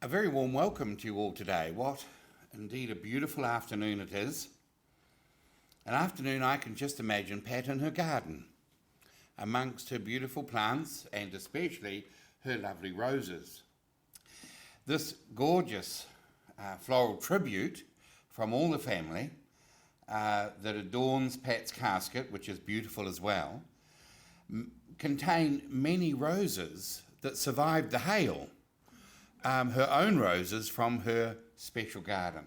A very warm welcome to you all today. What indeed a beautiful afternoon it is. An afternoon I can just imagine Pat in her garden, amongst her beautiful plants and especially her lovely roses. This gorgeous floral tribute from all the family that adorns Pat's casket, which is beautiful as well, contain many roses that survived the hail. Her own roses from her special garden.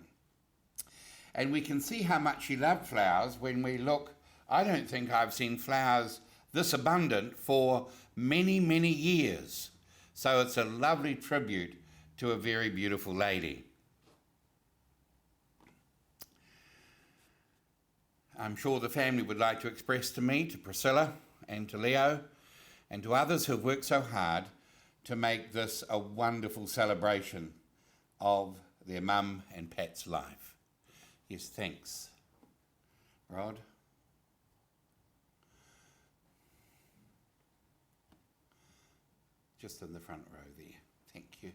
And we can see how much she loved flowers when we look. I don't think I've seen flowers this abundant for many, many years. So it's a lovely tribute to a very beautiful lady. I'm sure the family would like to express to me, to Priscilla and to Leo and to others who have worked so hard to make this a wonderful celebration of their mum and Pat's life. Yes, thanks. Rod? Just in the front row there. Thank you.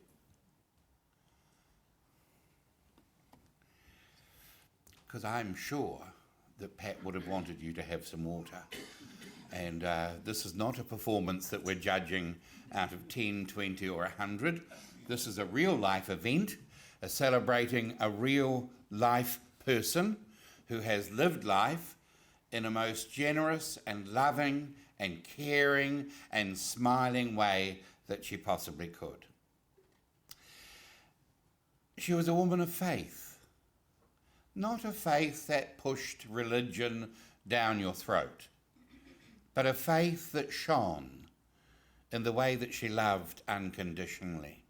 Because I'm sure that Pat would have wanted you to have some water. And this is not a performance that we're judging out of 10, 20 or 100. This is a real life event, celebrating a real life person who has lived life in a most generous and loving and caring and smiling way that she possibly could. She was a woman of faith, not a faith that pushed religion down your throat, but a faith that shone in the way that she loved unconditionally,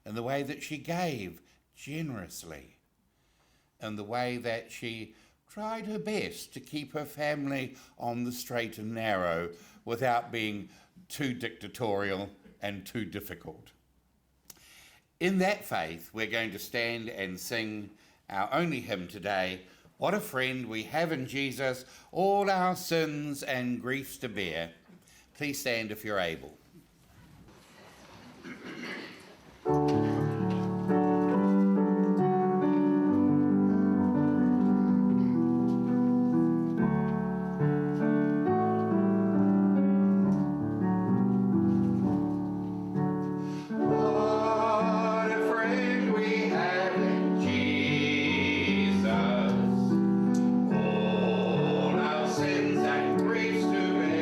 in the way that she gave generously, in the way that she tried her best to keep her family on the straight and narrow without being too dictatorial and too difficult. In that faith, we're going to stand and sing our only hymn today, What a Friend We Have in Jesus, All Our Sins and Griefs to Bear. Please stand if you're able. Sins and griefs to bear.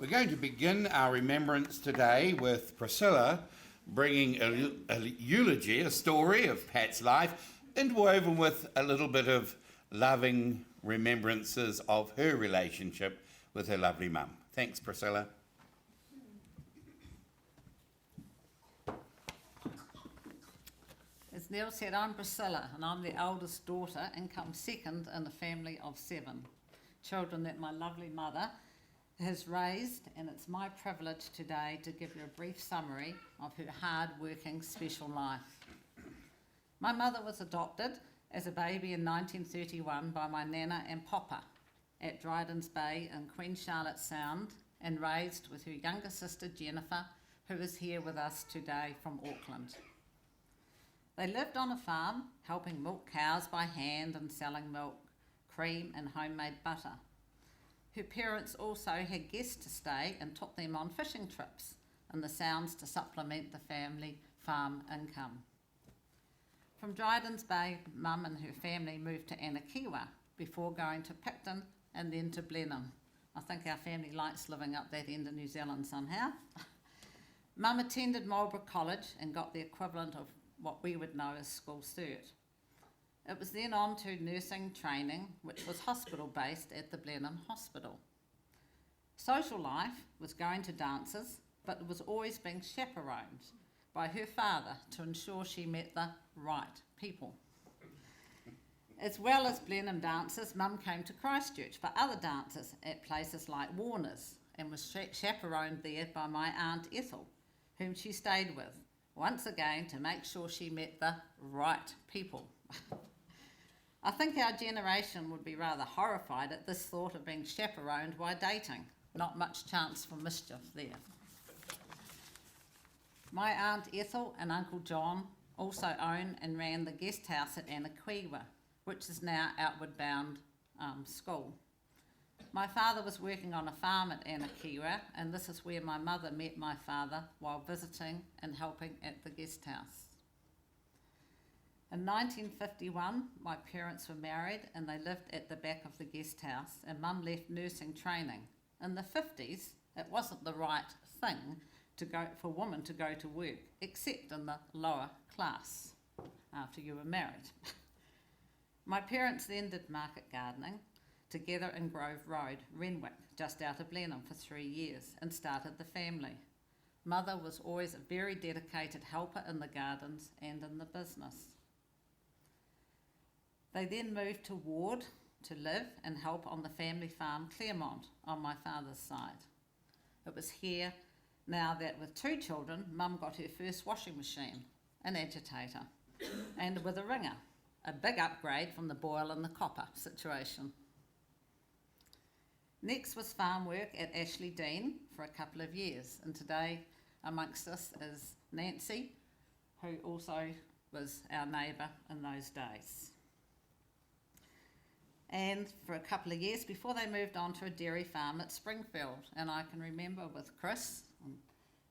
We're going to begin our remembrance today with Priscilla bringing a eulogy, a story of Pat's life, interwoven with a little bit of loving remembrances of her relationship with her lovely mum. Thanks, Priscilla. As Neil said, I'm Priscilla, and I'm the eldest daughter and come second in a family of 7 children that my lovely mother has raised, and it's my privilege today to give you a brief summary of her hard-working special life. My mother was adopted as a baby in 1931 by my nana and papa at Dryden's Bay in Queen Charlotte Sound, and raised with her younger sister Jennifer, who is here with us today from Auckland. They lived on a farm, helping milk cows by hand and selling milk, cream and homemade butter. Her parents also had guests to stay and took them on fishing trips in the Sounds to supplement the family farm income. From Dryden's Bay, Mum and her family moved to Anakiwa before going to Picton and then to Blenheim. I think our family likes living up that end of New Zealand somehow. Mum attended Marlborough College and got the equivalent of what we would know as school cert. It was then on to nursing training, which was hospital-based at the Blenheim Hospital. Social life was going to dances, but it was always being chaperoned by her father to ensure she met the right people. As well as Blenheim dances, Mum came to Christchurch for other dances at places like Warner's and was chaperoned there by my Aunt Ethel, whom she stayed with, once again to make sure she met the right people. I think our generation would be rather horrified at this thought of being chaperoned while dating. Not much chance for mischief there. My Aunt Ethel and Uncle John also own and ran the guest house at Anakiwa, which is now Outward Bound School. My father was working on a farm at Anakiwa, and this is where my mother met my father while visiting and helping at the guest house. In 1951, my parents were married and they lived at the back of the guest house, and Mum left nursing training. In the 50s, it wasn't the right thing for women to go to work, except in the lower class after you were married. My parents then did market gardening together in Grove Road, Renwick, just out of Blenheim for 3 years, and started the family. Mother was always a very dedicated helper in the gardens and in the business. They then moved to Ward to live and help on the family farm Claremont on my father's side. It was here now that with 2 children, Mum got her first washing machine, an agitator, and with a wringer, a big upgrade from the boil and the copper situation. Next was farm work at Ashley Dean for a couple of years, and today amongst us is Nancy, who also was our neighbour in those days. And for a couple of years before they moved on to a dairy farm at Springfield, and I can remember with Chris and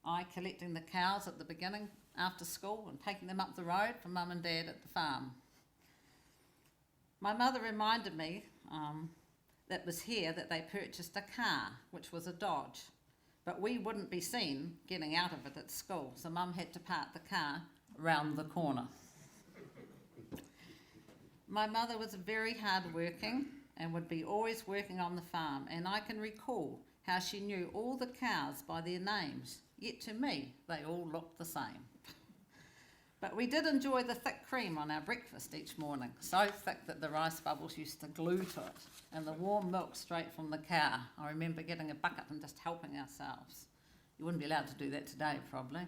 I collecting the cows at the beginning after school and taking them up the road for Mum and Dad at the farm. My mother reminded me that was here that they purchased a car, which was a Dodge, but we wouldn't be seen getting out of it at school, so Mum had to park the car round the corner. My mother was very hard-working and would be always working on the farm, and I can recall how she knew all the cows by their names, yet to me they all looked the same. But we did enjoy the thick cream on our breakfast each morning, so thick that the rice bubbles used to glue to it, and the warm milk straight from the cow. I remember getting a bucket and just helping ourselves. You wouldn't be allowed to do that today, probably.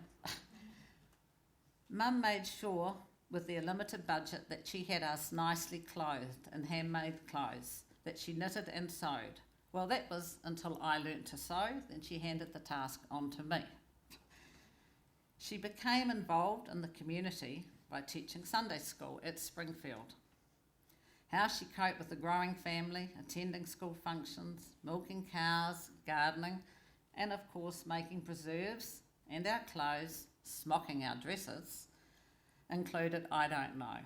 Mum made sure, with their limited budget, that she had us nicely clothed in handmade clothes that she knitted and sewed. Well, that was until I learnt to sew, then she handed the task on to me. She became involved in the community by teaching Sunday school at Springfield. How she coped with a growing family, attending school functions, milking cows, gardening, and of course making preserves and our clothes, smocking our dresses, included I don't know.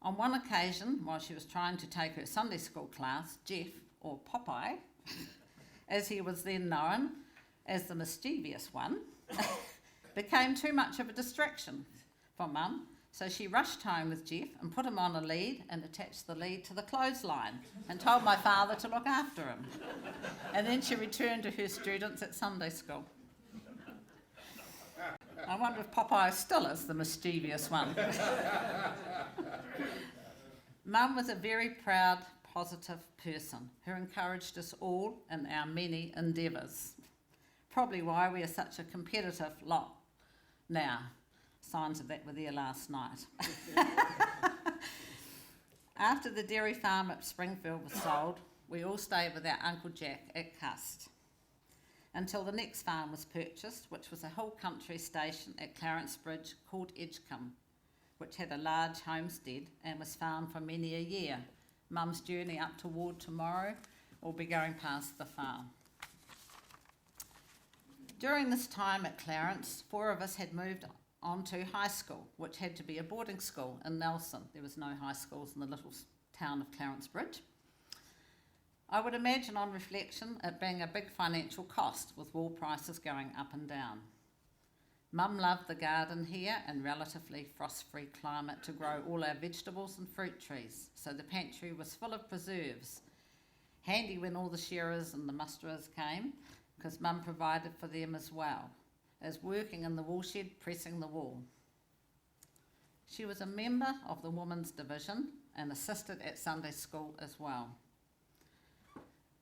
On one occasion, while she was trying to take her Sunday school class, Jeff, or Popeye, as he was then known as the mischievous one, became too much of a distraction for Mum, so she rushed home with Jeff and put him on a lead and attached the lead to the clothesline and told my father to look after him. And then she returned to her students at Sunday school. I wonder if Popeye still is the mischievous one. Mum was a very proud, positive person who encouraged us all in our many endeavours. Probably why we are such a competitive lot now. Signs of that were there last night. After the dairy farm at Springfield was sold, we all stayed with our Uncle Jack at Cust until the next farm was purchased, which was a hill country station at Clarence Bridge called Edgecombe, which had a large homestead and was farmed for many a year. Mum's journey up toward tomorrow will be going past the farm. During this time at Clarence, 4 of us had moved on to high school, which had to be a boarding school in Nelson. There was no high schools in the little town of Clarence Bridge. I would imagine on reflection it being a big financial cost with wool prices going up and down. Mum loved the garden here and relatively frost-free climate to grow all our vegetables and fruit trees, so the pantry was full of preserves. Handy when all the shearers and the musterers came, because Mum provided for them as well, as working in the wool shed pressing the wool. She was a member of the Women's Division and assisted at Sunday school as well.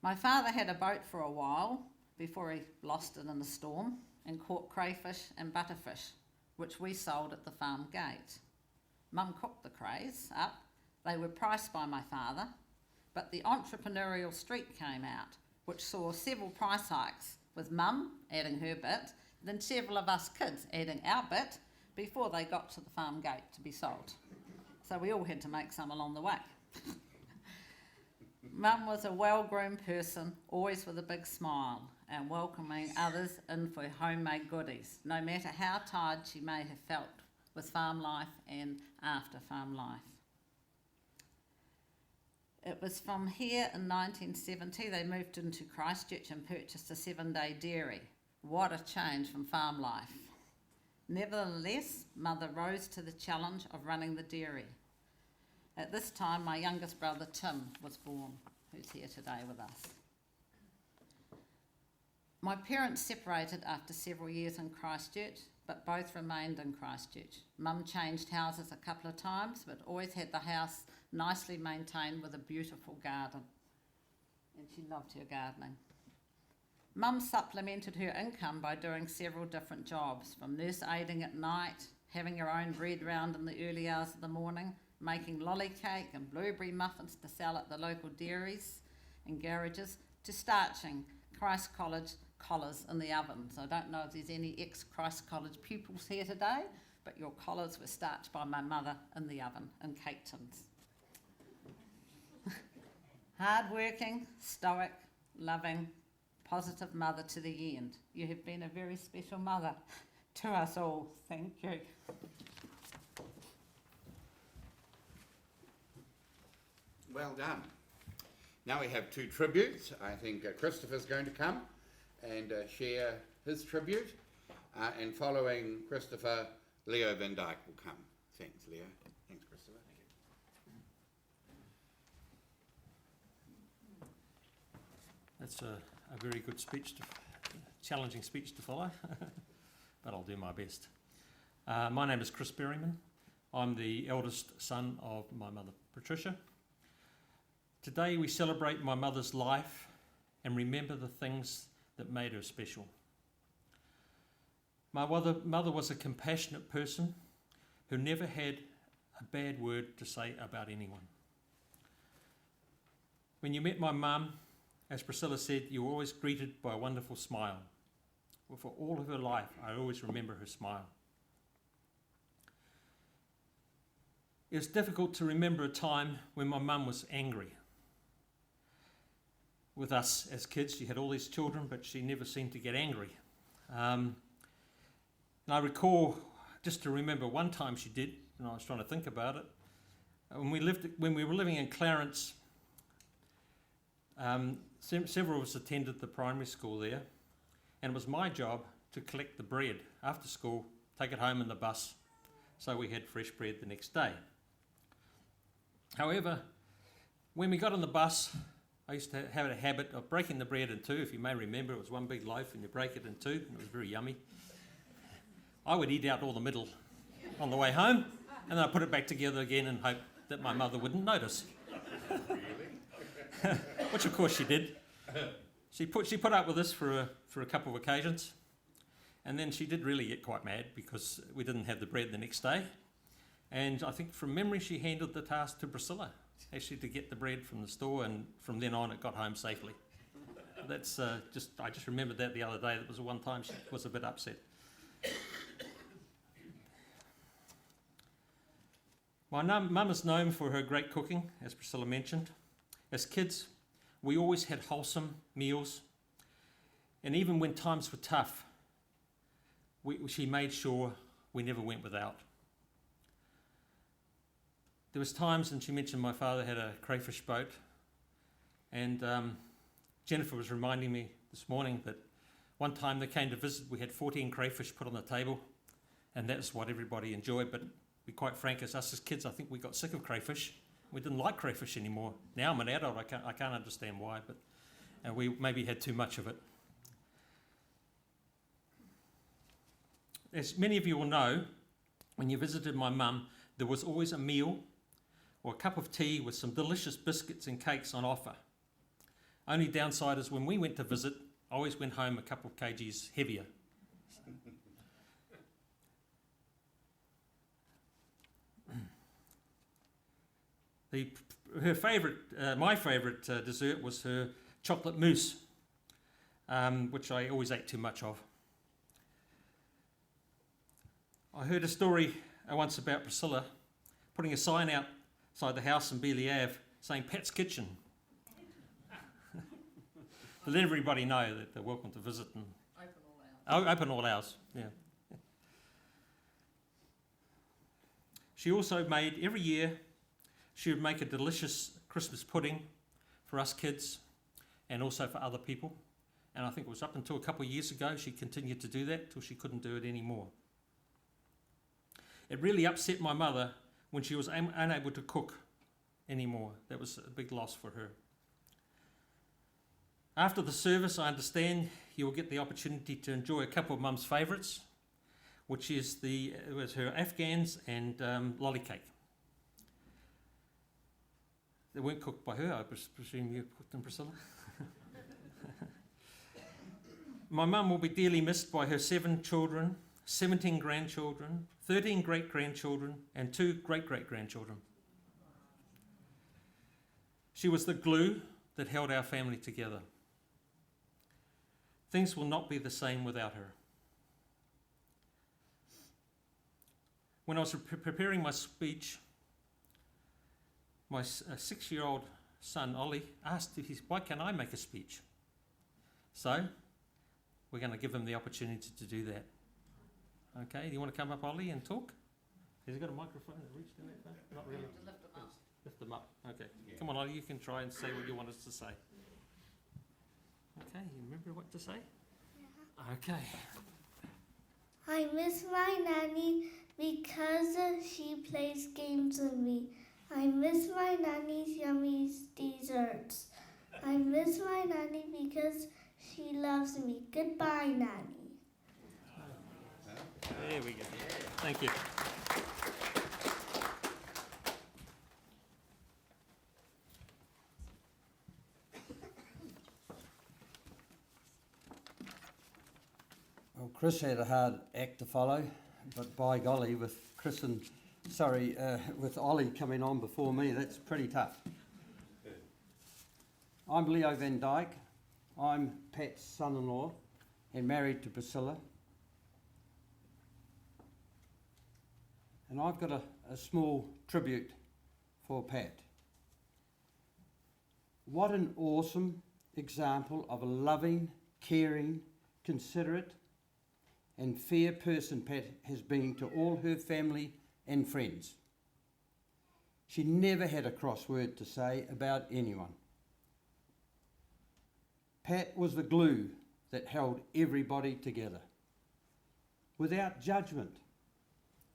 My father had a boat for a while before he lost it in a storm and caught crayfish and butterfish, which we sold at the farm gate. Mum cooked the crays up. They were priced by my father, but the entrepreneurial streak came out, which saw several price hikes, with Mum adding her bit, then several of us kids adding our bit before they got to the farm gate to be sold. So we all had to make some along the way. Mum was a well-groomed person, always with a big smile and welcoming others in for homemade goodies, no matter how tired she may have felt with farm life and after farm life. It was from here in 1970 they moved into Christchurch and purchased a 7-day dairy. What a change from farm life. Nevertheless, Mother rose to the challenge of running the dairy. At this time, my youngest brother Tim was born, who's here today with us. My parents separated after several years in Christchurch, but both remained in Christchurch. Mum changed houses a couple of times, but always had the house nicely maintained with a beautiful garden. And she loved her gardening. Mum supplemented her income by doing several different jobs, from nurse aiding at night, having her own bread round in the early hours of the morning, making lolly cake and blueberry muffins to sell at the local dairies and garages, to starching Christ College collars in the ovens. I don't know if there's any ex-Christ College pupils here today, but your collars were starched by my mother in the oven in cake tins. Hard-working, stoic, loving, positive mother to the end. You have been a very special mother to us all. Thank you. Well done. Now we have 2 tributes. I think Christopher's going to come and share his tribute. And following Christopher, Leo Van Dyke will come. Thanks, Leo. Thanks, Christopher. That's a very good speech, challenging speech to follow, but I'll do my best. My name is Chris Berryman. I'm the eldest son of my mother, Patricia. Today we celebrate my mother's life and remember the things that made her special. My mother was a compassionate person who never had a bad word to say about anyone. When you met my mum, as Priscilla said, you were always greeted by a wonderful smile. Well, for all of her life, I always remember her smile. It was difficult to remember a time when my mum was angry with us as kids. She had all these children, but she never seemed to get angry. And I recall, just to remember one time she did, and I was trying to think about it, when we were living in Clarence, several of us attended the primary school there, and it was my job to collect the bread after school, take it home in the bus, so we had fresh bread the next day. However, when we got on the bus, I used to have a habit of breaking the bread in two. If you may remember, it was one big loaf and you break it in two, and it was very yummy. I would eat out all the middle on the way home, and then I'd put it back together again and hope that my mother wouldn't notice. Which of course she did. She put up with this for a couple of occasions, and then she did really get quite mad because we didn't have the bread the next day. And I think from memory she handed the task to Priscilla, actually, to get the bread from the store, and from then on it got home safely. That's I just remembered that the other day. That was the one time she was a bit upset. My mum is known for her great cooking, as Priscilla mentioned. As kids, we always had wholesome meals, and even when times were tough, she made sure we never went without. There was times, and she mentioned my father had a crayfish boat, and Jennifer was reminding me this morning that one time they came to visit, we had 14 crayfish put on the table, and that's what everybody enjoyed. But to be quite frank, as us as kids, I think we got sick of crayfish. We didn't like crayfish anymore. Now I'm an adult, I can't understand why, but we maybe had too much of it. As many of you will know, when you visited my mum, there was always a meal or a cup of tea with some delicious biscuits and cakes on offer. Only downside is when we went to visit, I always went home a couple of kgs heavier. My favourite dessert was her chocolate mousse, which I always ate too much of. I heard a story once about Priscilla putting a sign outside the house in Beeley Ave saying Pat's Kitchen. To let everybody know that they're welcome to visit and open all hours. Yeah. She also made, every year, she would make a delicious Christmas pudding for us kids and also for other people. And I think it was up until a couple of years ago she continued to do that till she couldn't do it anymore. It really upset my mother when she was unable to cook anymore. That was a big loss for her. After the service, I understand you will get the opportunity to enjoy a couple of Mum's favourites, which is her Afghans and lolly cake. They weren't cooked by her, I presume you cooked them, Priscilla? My mum will be dearly missed by her 7 children, 17 grandchildren, 13 great-grandchildren, and 2 great-great-grandchildren. She was the glue that held our family together. Things will not be the same without her. When I was preparing my speech, my 6-year-old son, Ollie, asked why can't I make a speech? So, we're going to give him the opportunity to do that. Okay, do you want to come up, Ollie, and talk? Has he got a microphone that reaches down that far? Not really. Lift them up. Lift them up. Okay. Yeah. Come on, Ollie, you can try and say what you want us to say. Okay, you remember what to say? Yeah. Okay. I miss my nanny because she plays games with me. I miss my nanny's yummy desserts. I miss my nanny because she loves me. Goodbye, Nanny. There we go. Thank you. Well, Chris had a hard act to follow, but by golly, with with Ollie coming on before me, that's pretty tough. I'm Leo Van Dyke. I'm Pat's son-in-law and married to Priscilla. And I've got a small tribute for Pat. What an awesome example of a loving, caring, considerate and fair person Pat has been to all her family and friends. She never had a cross word to say about anyone. Pat was the glue that held everybody together, without judgment,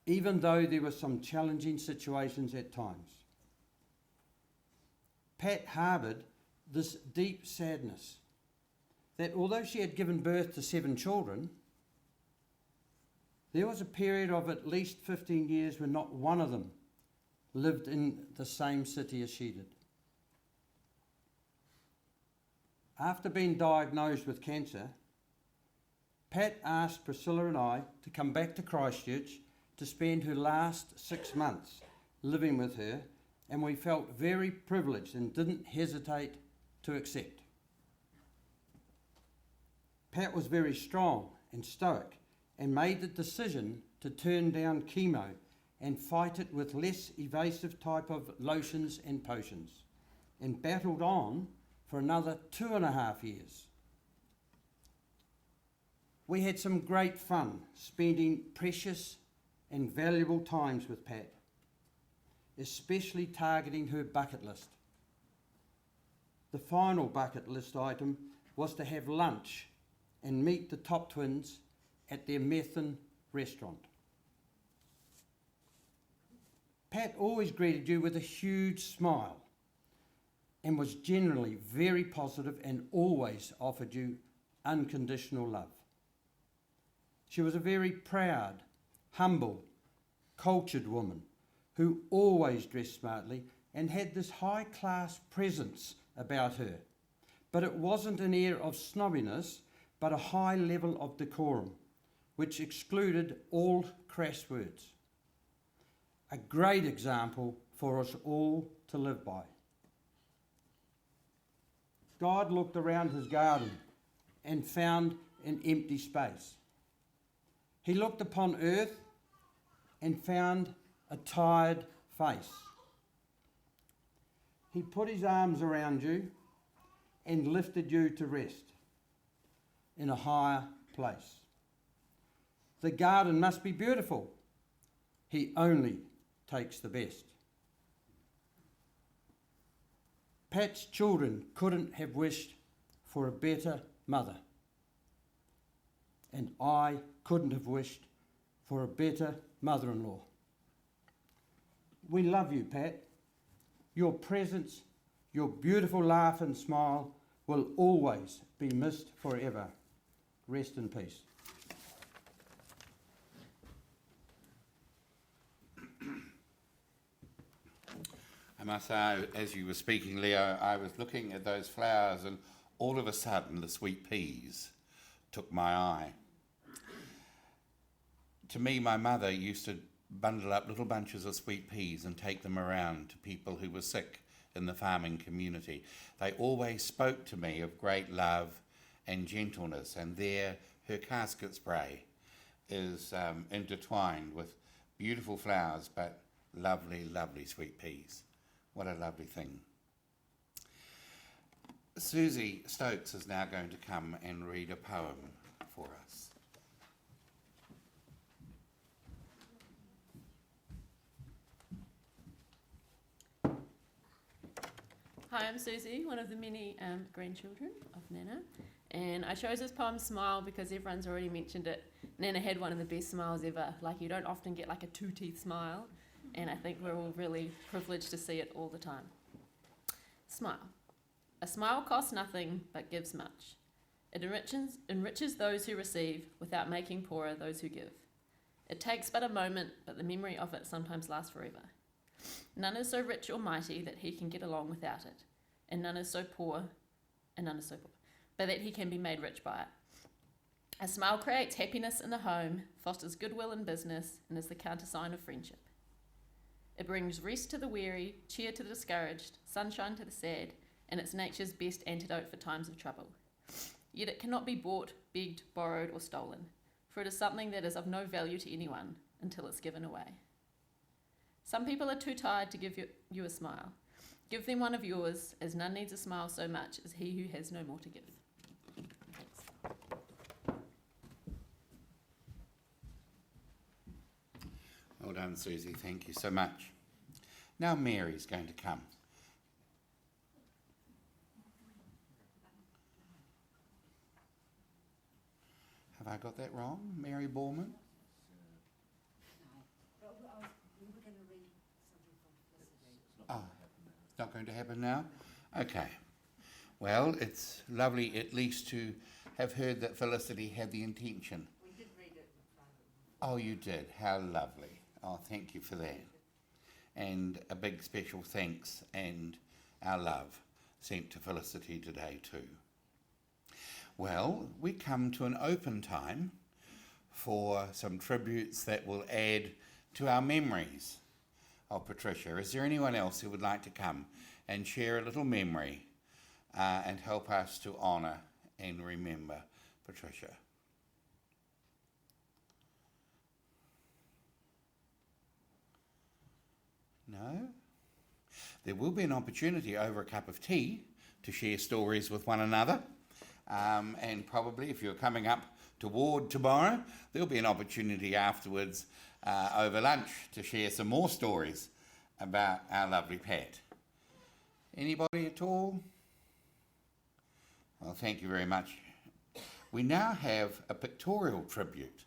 even though there were some challenging situations at times. Pat harboured this deep sadness that although she had given birth to 7 children, there was a period of at least 15 years when not one of them lived in the same city as she did. After being diagnosed with cancer, Pat asked Priscilla and I to come back to Christchurch to spend her last 6 months living with her, and we felt very privileged and didn't hesitate to accept. Pat was very strong and stoic and made the decision to turn down chemo and fight it with less evasive type of lotions and potions, and battled on for another 2.5 years. We had some great fun spending precious and valuable times with Pat, especially targeting her bucket list. The final bucket list item was to have lunch and meet the Top twins at their Methven restaurant. Pat always greeted you with a huge smile and was generally very positive and always offered you unconditional love. She was a very proud, humble, cultured woman who always dressed smartly and had this high-class presence about her. But it wasn't an air of snobbiness, but a high level of decorum, which excluded all crass words. A great example for us all to live by. God looked around his garden and found an empty space. He looked upon earth and found a tired face. He put his arms around you and lifted you to rest in a higher place. The garden must be beautiful. He only takes the best. Pat's children couldn't have wished for a better mother, and I couldn't have wished for a better mother-in-law. We love you, Pat. Your presence, your beautiful laugh and smile will always be missed forever. Rest in peace. I must say, as you were speaking, Leo, I was looking at those flowers and all of a sudden the sweet peas took my eye. To me, my mother used to bundle up little bunches of sweet peas and take them around to people who were sick in the farming community. They always spoke to me of great love and gentleness, and there her casket spray is intertwined with beautiful flowers, but lovely, lovely sweet peas. What a lovely thing. Susie Stokes is now going to come and read a poem for us. Hi, I'm Susie, one of the many grandchildren of Nana, and I chose this poem Smile because everyone's already mentioned it. Nana had one of the best smiles ever. Like, you don't often get like a 2-teeth smile, and I think we're all really privileged to see it all the time. Smile. A smile costs nothing but gives much. It enriches those who receive without making poorer those who give. It takes but a moment, but the memory of it sometimes lasts forever. None is so rich or mighty that he can get along without it, and none is so poor, but that he can be made rich by it. A smile creates happiness in the home, fosters goodwill in business, and is the countersign of friendship. It brings rest to the weary, cheer to the discouraged, sunshine to the sad, and it's nature's best antidote for times of trouble. Yet it cannot be bought, begged, borrowed, or stolen, for it is something that is of no value to anyone until it's given away. Some people are too tired to give you a smile. Give them one of yours, as none needs a smile so much as he who has no more to give. Thanks. Well done, Susie. Thank you so much. Now Mary's going to come. Have I got that wrong? Mary Borman? Oh, it's not going to happen now? Okay. Well, it's lovely at least to have heard that Felicity had the intention. We did read it in front of them. Oh, you did? How lovely. Oh, thank you for that. And a big special thanks and our love sent to Felicity today too. Well, we come to an open time for some tributes that will add to our memories of Patricia. Is there anyone else who would like to come and share a little memory and help us to honour and remember Patricia? No? There will be an opportunity over a cup of tea to share stories with one another. And probably if you're coming up to Ward tomorrow, there'll be an opportunity afterwards over lunch to share some more stories about our lovely Pat. Anybody at all? Well, thank you very much. We now have a pictorial tribute.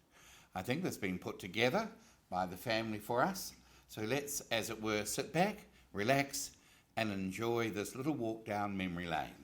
I think that's been put together by the family for us. So let's, as it were, sit back, relax, and enjoy this little walk down memory lane.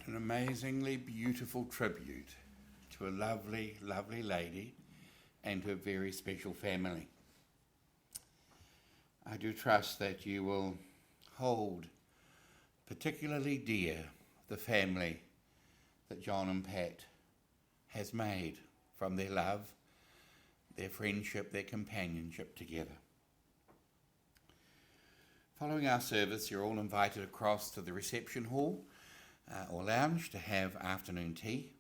What an amazingly beautiful tribute to a lovely, lovely lady and her very special family. I do trust that you will hold particularly dear the family that John and Pat has made from their love, their friendship, their companionship together. Following our service, you're all invited across to the reception hall or lounge to have afternoon tea.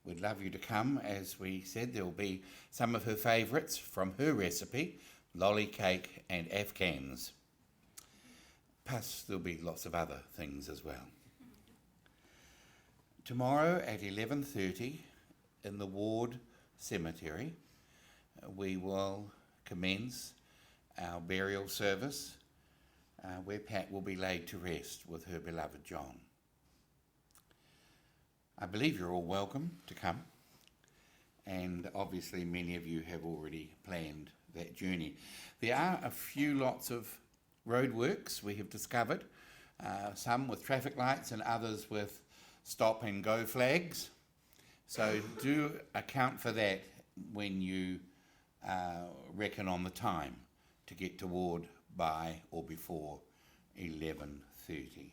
We'd love you to come. As we said, there will be some of her favourites from her recipe, lolly cake and Afghans. Plus, there'll be lots of other things as well. Tomorrow at 11:30 in the Ward Cemetery, we will commence our burial service where Pat will be laid to rest with her beloved John. I believe you're all welcome to come, and obviously many of you have already planned that journey. There are a few lots of roadworks we have discovered, some with traffic lights and others with stop and go flags. So do account for that when you reckon on the time to get to Ward by or before 11:30.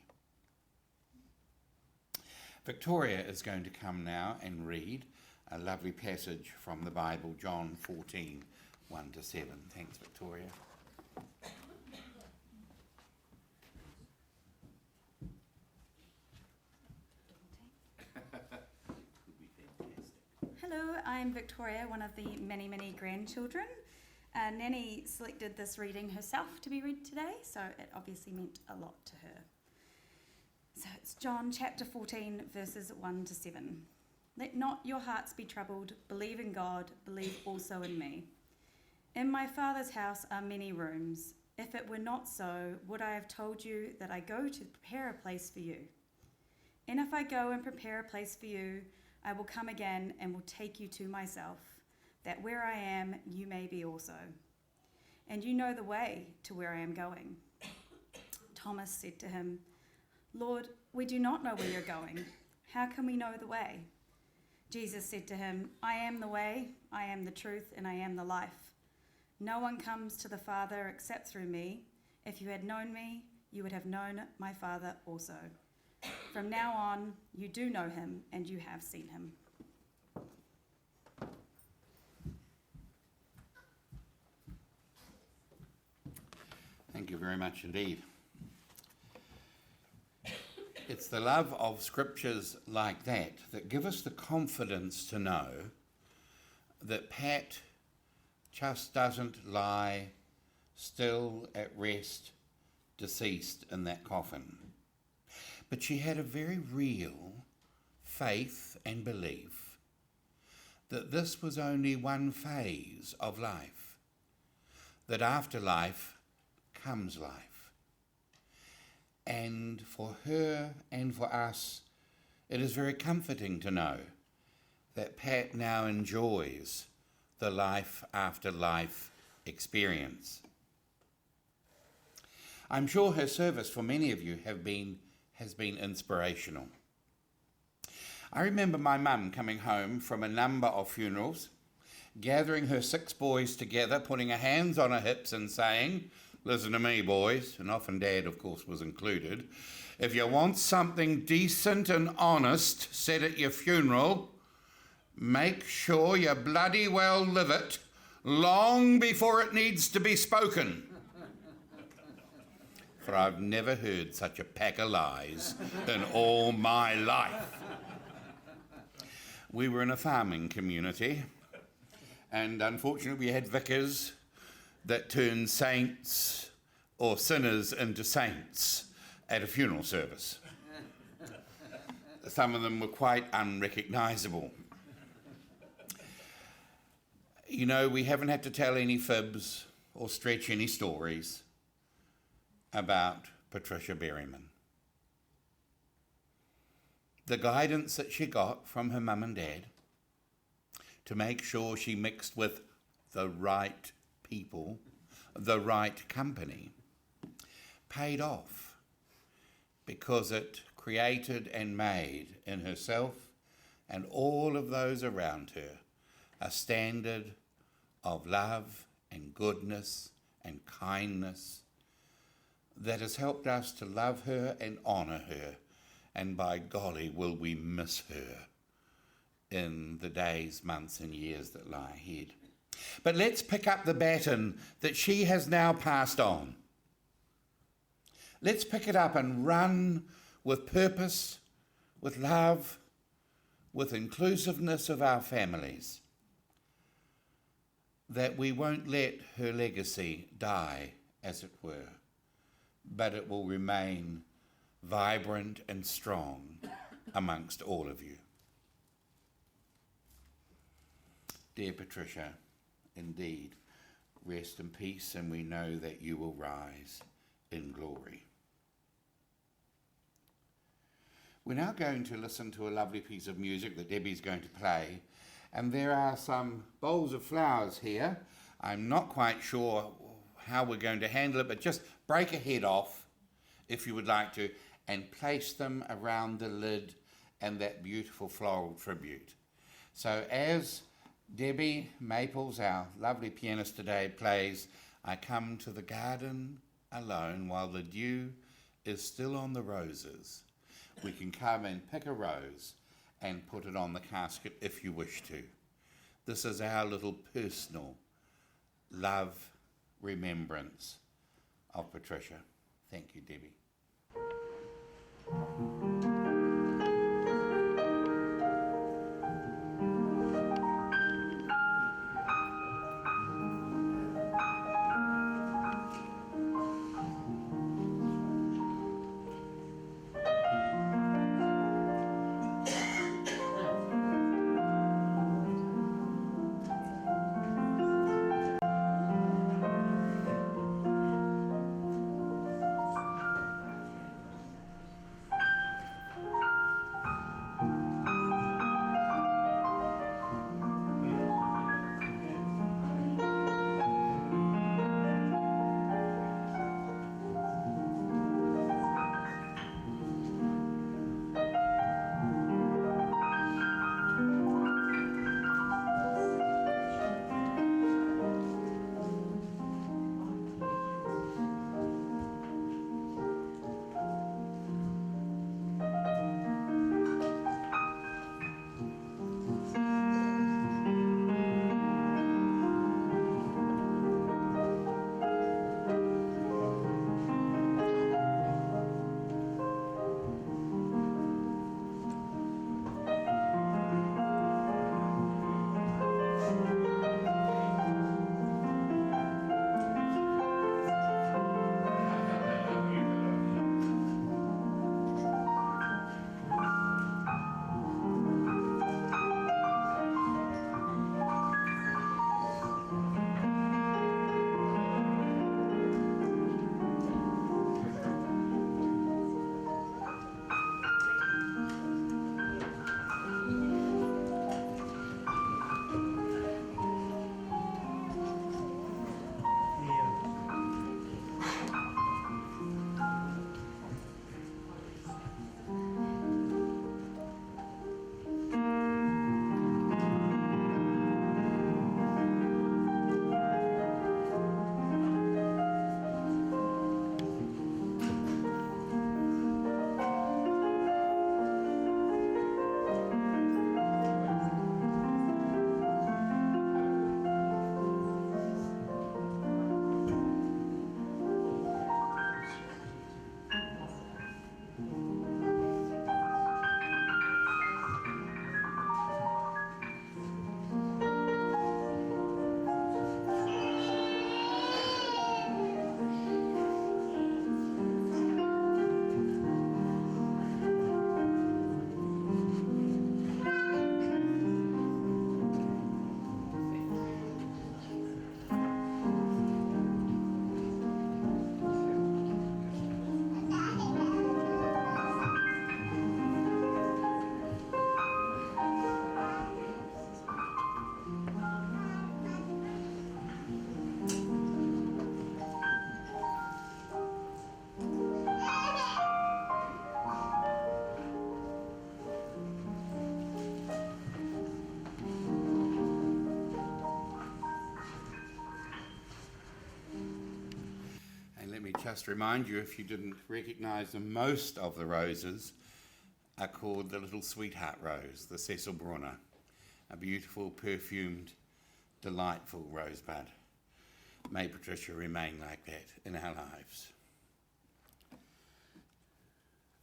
Victoria is going to come now and read a lovely passage from the Bible, John 14, 1-7. Thanks, Victoria. Hello, I'm Victoria, one of the many, many grandchildren. Nanny selected this reading herself to be read today, so it obviously meant a lot to her. So it's John chapter 14, verses 1-7. Let not your hearts be troubled. Believe in God, believe also in me. In my Father's house are many rooms. If it were not so, would I have told you that I go to prepare a place for you? And if I go and prepare a place for you, I will come again and will take you to myself, that where I am, you may be also. And you know the way to where I am going. Thomas said to him, Lord, we do not know where you're going. How can we know the way? Jesus said to him, I am the way, I am the truth, and I am the life. No one comes to the Father except through me. If you had known me, you would have known my Father also. From now on, you do know him, and you have seen him. Thank you very much indeed. It's the love of scriptures like that that give us the confidence to know that Pat just doesn't lie still at rest, deceased in that coffin. But she had a very real faith and belief that this was only one phase of life, that after life comes life. And for her and for us, it is very comforting to know that Pat now enjoys the life after life experience. I'm sure her service for many of you has been inspirational. I remember my mum coming home from a number of funerals, gathering her 6 boys together, putting her hands on her hips and saying, listen to me, boys, and often Dad, of course, was included. If you want something decent and honest said at your funeral, make sure you bloody well live it long before it needs to be spoken. For I've never heard such a pack of lies in all my life. We were in a farming community, and unfortunately we had vicars that turned saints or sinners into saints at a funeral service. Some of them were quite unrecognisable. You know, we haven't had to tell any fibs or stretch any stories about Patricia Berryman. The guidance that she got from her mum and dad to make sure she mixed with the right people, the right company, paid off because it created and made in herself and all of those around her a standard of love and goodness and kindness that has helped us to love her and honour her, and by golly will we miss her in the days, months and years that lie ahead. But let's pick up the baton that she has now passed on. Let's pick it up and run with purpose, with love, with inclusiveness of our families, that we won't let her legacy die, as it were, but it will remain vibrant and strong amongst all of you. Dear Patricia, indeed, rest in peace, and we know that you will rise in glory. We're now going to listen to a lovely piece of music that Debbie's going to play, and there are some bowls of flowers here. I'm not quite sure how we're going to handle it, but just break a head off if you would like to, and place them around the lid and that beautiful floral tribute. So as Debbie Maples, our lovely pianist today, plays "I Come to the Garden Alone While the Dew is Still on the Roses," we can come and pick a rose and put it on the casket if you wish to. This is our little personal love remembrance of Patricia. Thank you, Debbie. just remind you, if you didn't recognise them, most of the roses are called the little sweetheart rose, the Cecil Brunner, a beautiful, perfumed, delightful rosebud. May Patricia remain like that in our lives.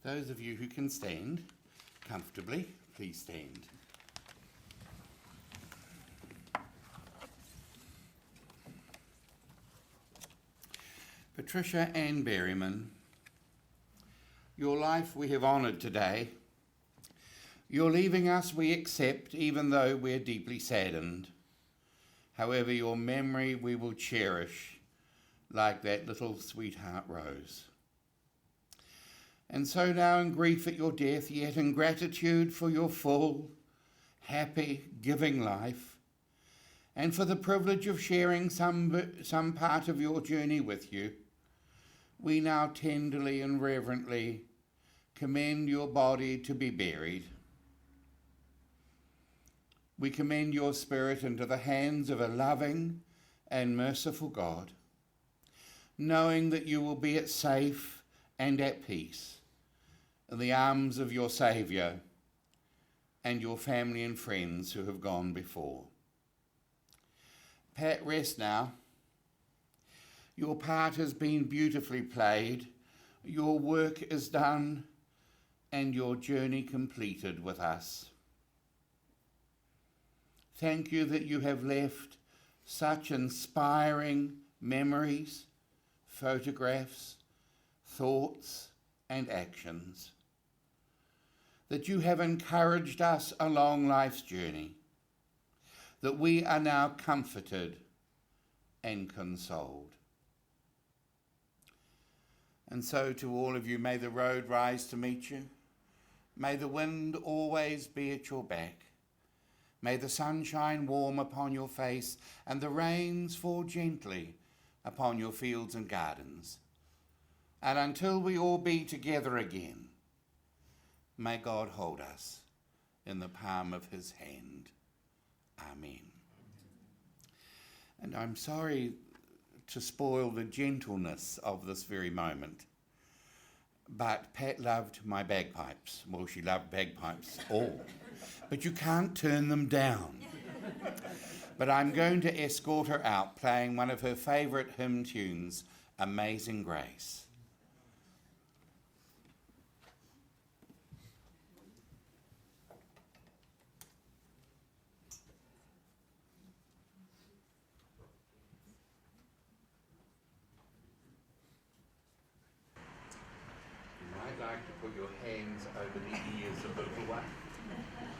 Those of you who can stand comfortably, please stand. Patricia Ann Berryman, your life we have honoured today. Your leaving us we accept, even though we're deeply saddened. However, your memory we will cherish like that little sweetheart rose. And so now in grief at your death, yet in gratitude for your full, happy, giving life, and for the privilege of sharing some part of your journey with you, we now tenderly and reverently commend your body to be buried. We commend your spirit into the hands of a loving and merciful God, knowing that you will be at safe and at peace in the arms of your Saviour and your family and friends who have gone before. Pat, rest now. Your part has been beautifully played, your work is done, and your journey completed with us. Thank you that you have left such inspiring memories, photographs, thoughts, and actions, that you have encouraged us along life's journey, that we are now comforted and consoled. And so to all of you, may the road rise to meet you. May the wind always be at your back. May the sun shine warm upon your face and the rains fall gently upon your fields and gardens. And until we all be together again, may God hold us in the palm of his hand. Amen. And I'm sorry to spoil the gentleness of this very moment, but Pat loved my bagpipes. Well, she loved bagpipes all, but you can't turn them down. But I'm going to escort her out playing one of her favourite hymn tunes, Amazing Grace. I'd like to put your hands over the ears of the little one.